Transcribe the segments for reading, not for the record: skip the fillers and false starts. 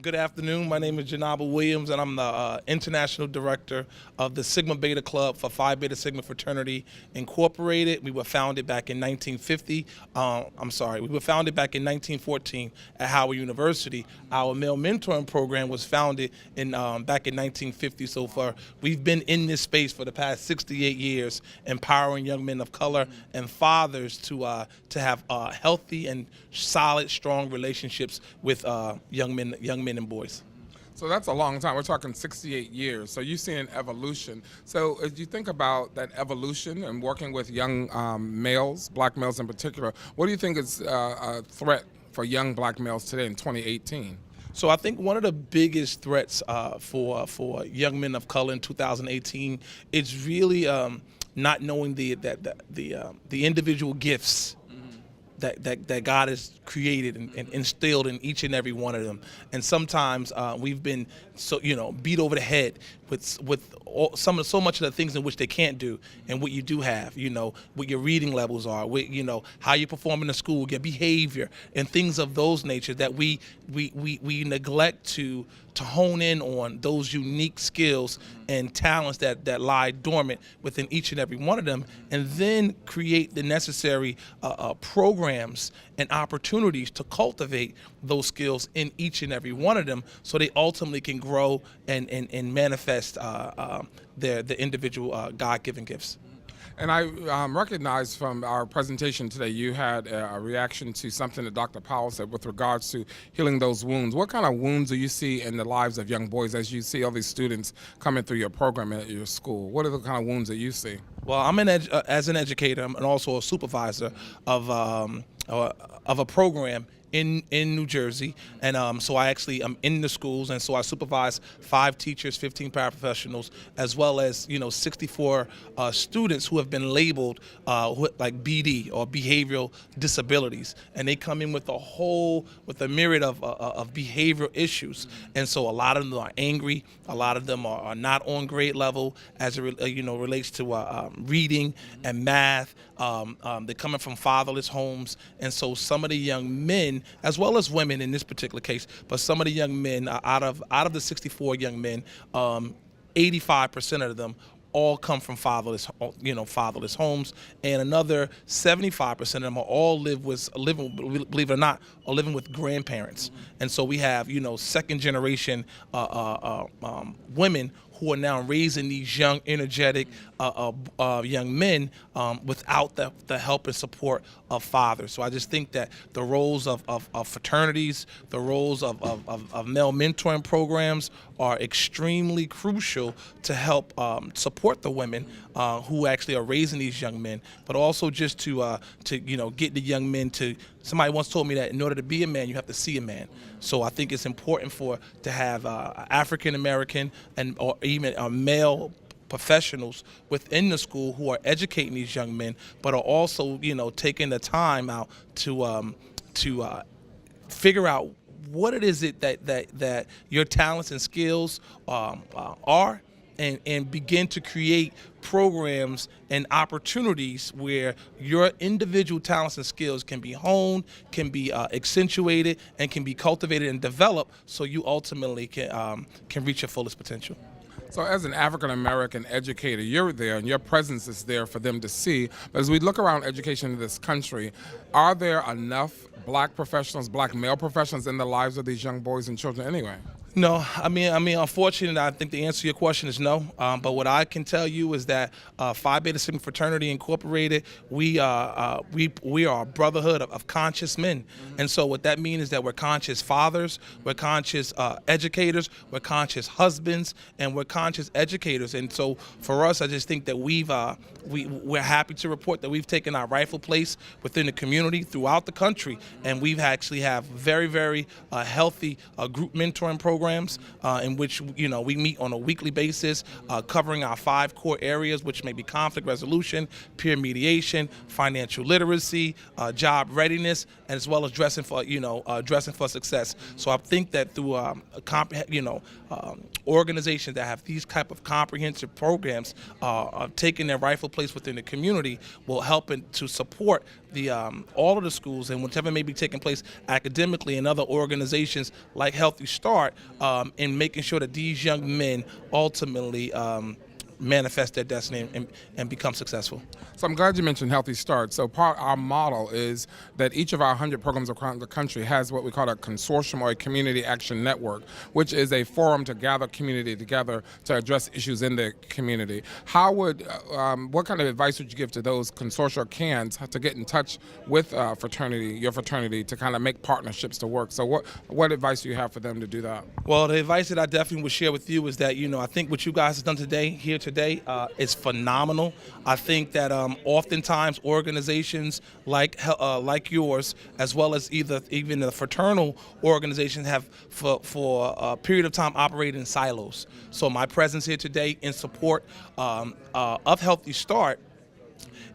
Good afternoon. My name is Jenabu Williams, and I'm the international director of the Sigma Beta Club for Phi Beta Sigma Fraternity Incorporated. We were founded back in 1950. We were founded back in 1914 at Howard University. Our male mentoring program was founded in back in 1950. So we've been in this space for the past 68 years, empowering young men of color and fathers to have healthy and solid, strong relationships with young men and boys. So that's a long time. We're talking 68 years. So you've seen an evolution. So as you think about that evolution and working with young males, black males in particular, what do you think is a threat for young black males today in 2018? So I think one of the biggest threats for young men of color in 2018 is really not knowing the individual gifts that God has created and instilled in each and every one of them. And sometimes we've been beat over the head with so much of the things in which they can't do and what you do have, what your reading levels are, how you perform in the school, your behavior, and things of those nature that we neglect to hone in on those unique skills and talents that lie dormant within each and every one of them, and then create the necessary programs and opportunities to cultivate those skills in each and every one of them so they ultimately can grow and manifest the individual God-given gifts. And I recognize from our presentation today, you had a reaction to something that Dr. Powell said with regards to healing those wounds. What kind of wounds do you see in the lives of young boys as you see all these students coming through your program at your school? What are the kind of wounds that you see? Well, I'm as an educator, I'm also a supervisor of a program in New Jersey, and so I'm in the schools, and so I supervise 5 teachers, 15 paraprofessionals, as well as 64 students who have been labeled like BD or behavioral disabilities, and they come in with a myriad of behavioral issues, and so a lot of them are angry, a lot of them are not on grade level as it relates to reading and math. They're coming from fatherless homes, and so some of the young men, as well as women in this particular case, but some of the young men, out of the 64 young men, 85% of them all come from fatherless homes, and another 75% of them are all living, believe it or not, are living with grandparents. And so we have second generation women who are now raising these young, energetic young men without the help and support of fathers. So I just think that the roles of fraternities, the roles of male mentoring programs are extremely crucial to help support the women who actually are raising these young men, but also just to get the young men to. Somebody once told me that in order to be a man, you have to see a man. So I think it's important to have African American or even male professionals within the school who are educating these young men, but are also taking the time out to figure out what it is that your talents and skills are. And begin to create programs and opportunities where your individual talents and skills can be honed, can be accentuated, and can be cultivated and developed so you ultimately can reach your fullest potential. So as an African-American educator, you're there and your presence is there for them to see. But as we look around education in this country, are there enough black professionals, black male professionals in the lives of these young boys and children anyway? No, I mean, unfortunately, I think the answer to your question is no. But what I can tell you is that Phi Beta Sigma Fraternity Incorporated, we are a brotherhood of conscious men, and so what that means is that we're conscious fathers, we're conscious educators, we're conscious husbands, and we're conscious educators. And so for us, I just think that we're happy to report that we've taken our rightful place within the community throughout the country, and we've actually have very, very healthy group mentoring programs programs in which we meet on a weekly basis, covering our 5 core areas, which may be conflict resolution, peer mediation, financial literacy, job readiness, and as well as dressing for success. So I think that through organizations that have these type of comprehensive programs taking their rightful place within the community will help to support the all of the schools and whatever may be taking place academically and other organizations like Healthy Start in making sure that these young men ultimately manifest their destiny and become successful. So I'm glad you mentioned Healthy Start. So our model is that each of our 100 programs across the country has what we call a consortium or a community action network, which is a forum to gather community together to address issues in the community. What kind of advice would you give to those consortia or cans to get in touch with your fraternity, to kind of make partnerships to work? So what advice do you have for them to do that? Well, the advice that I definitely would share with you is that, I think what you guys have done today is phenomenal. I think that oftentimes organizations like yours, as well as even the fraternal organizations, have for a period of time operated in silos. So my presence here today in support of Healthy Start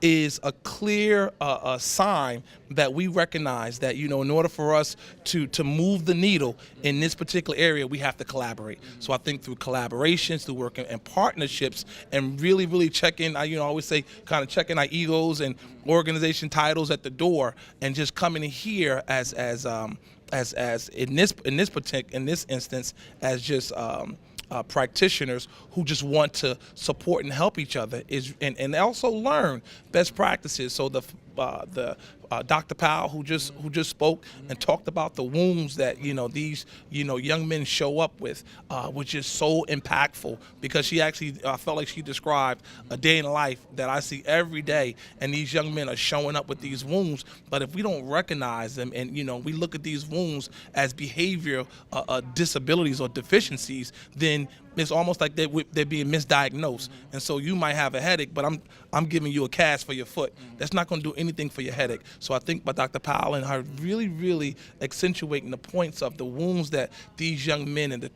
is a clear sign that we recognize that, in order for us to move the needle in this particular area, we have to collaborate. So I think through collaborations, through working and partnerships, and really checking, I always say, kind of checking our egos and organization titles at the door, and just coming in here as in this instance as just practitioners who just want to support and help each other and also learn best practices. So the Dr. Powell, who just spoke and talked about the wounds that these young men show up with, which is so impactful, because she actually felt like she described a day in life that I see every day, and these young men are showing up with these wounds. But if we don't recognize them and we look at these wounds as behavioral disabilities or deficiencies, then it's almost like they're being misdiagnosed. And so you might have a headache, but I'm giving you a cast for your foot. That's not going to do anything for your headache. So I think by Dr. Powell and her really accentuating the points of the wounds that these young men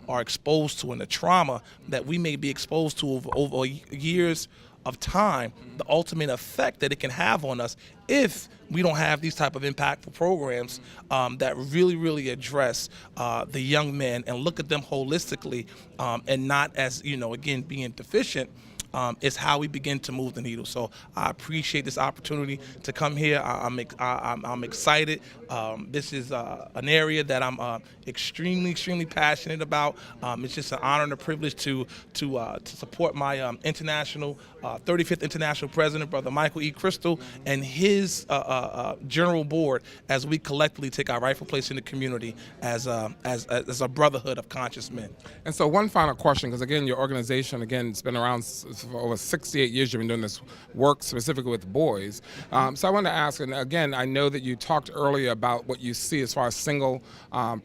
are exposed to, and the trauma that we may be exposed to over years of time, the ultimate effect that it can have on us if we don't have these type of impactful programs that really address the young men and look at them holistically, and not as again being deficient, is how we begin to move the needle. So I appreciate this opportunity to come here. I'm excited. This is an area that I'm extremely passionate about. It's just an honor and a privilege to support my 35th International President, Brother Michael E. Crystal, and his general board, as we collectively take our rightful place in the community as a brotherhood of conscious men. And so one final question, because again, your organization, it's been around for over 68 years. You've been doing this work specifically with boys. So I want to ask, and again, I know that you talked earlier about what you see as far as single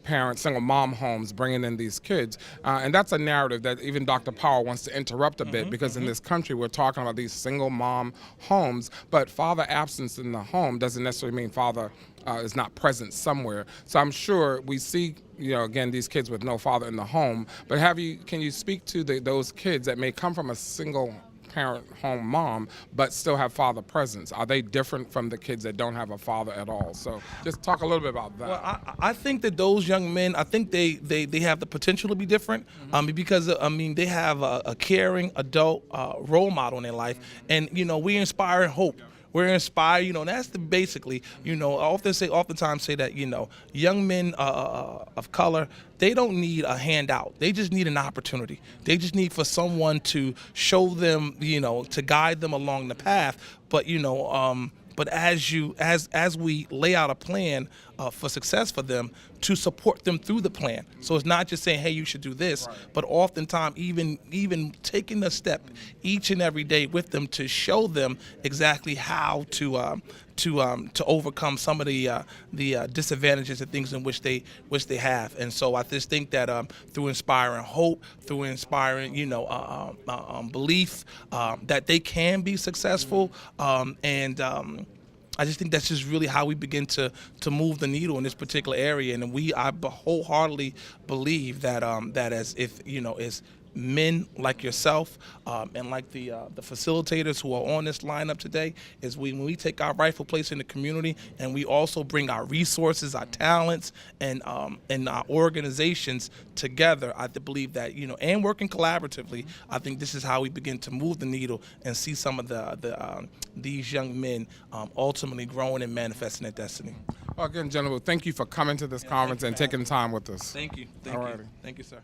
parent, single mom homes bringing in these kids. And that's a narrative that even Dr. Powell wants to interrupt a bit, because in this country, we're talking about these single mom homes, but father absence in the home doesn't necessarily mean father is not present somewhere. So I'm sure we see, again, these kids with no father in the home, but can you speak to those kids that may come from a single parent home mom but still have father presence? Are they different from the kids that don't have a father at all? So just talk a little bit about that. Well, I think that those young men, I think they have the potential to be different, because they have a caring adult role model in their life, and we inspire hope. We're inspired, and that's basically, I oftentimes say that, young men of color, they don't need a handout. They just need an opportunity. They just need for someone to show them, to guide them along the path. But, but as we lay out a plan for success for them, to support them through the plan. So it's not just saying, hey, you should do this, right, but oftentimes even taking a step each and every day with them to show them exactly how to overcome some of the disadvantages and things in which they have. And so I just think that through inspiring hope, through inspiring belief that they can be successful, I just think that's just really how we begin to move the needle in this particular area. And I wholeheartedly believe that that as if as men like yourself and like the facilitators who are on this lineup today, is when we take our rightful place in the community and we also bring our resources, our talents, and our organizations together. I believe that and working collaboratively, I think this is how we begin to move the needle and see some of these young men ultimately growing and manifesting their destiny. Well, again, Jenabu, thank you for coming to this conference and taking time with us. Thank you. Alrighty. Thank you, sir.